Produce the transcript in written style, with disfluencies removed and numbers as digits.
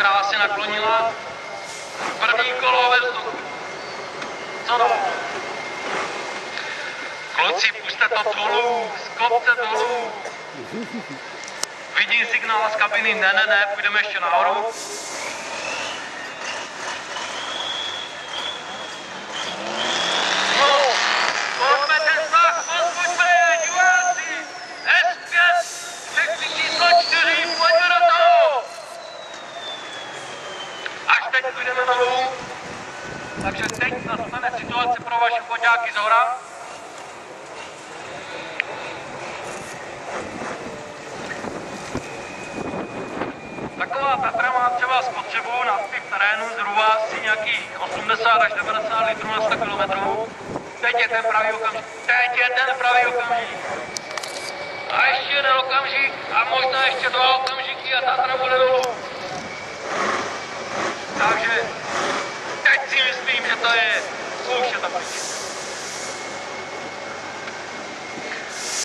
krásně naklonila. První kolo ve vzduchu. Co to? Kluci, puste to dolů, z kopce dolů. Vidím signál z kabiny, ne, půjdeme ještě nahoru. Pojďme ten znak, pozbuďme je, diváci! S5, sekci číslo 4, pojďme do toho! Až teď půjdeme dolů. Takže teď nastane situace pro vaše foťáky z hora. Taková Tatra má třeba spotřebu na typ terénu zhruba asi nějakých 80 až 90 litrů na 100 km. Teď je ten pravý okamžik. A ještě jeden okamžik a možná ještě 2 okamžiky a Tatra bude dolů. Takže teď si myslím, že to je už je to.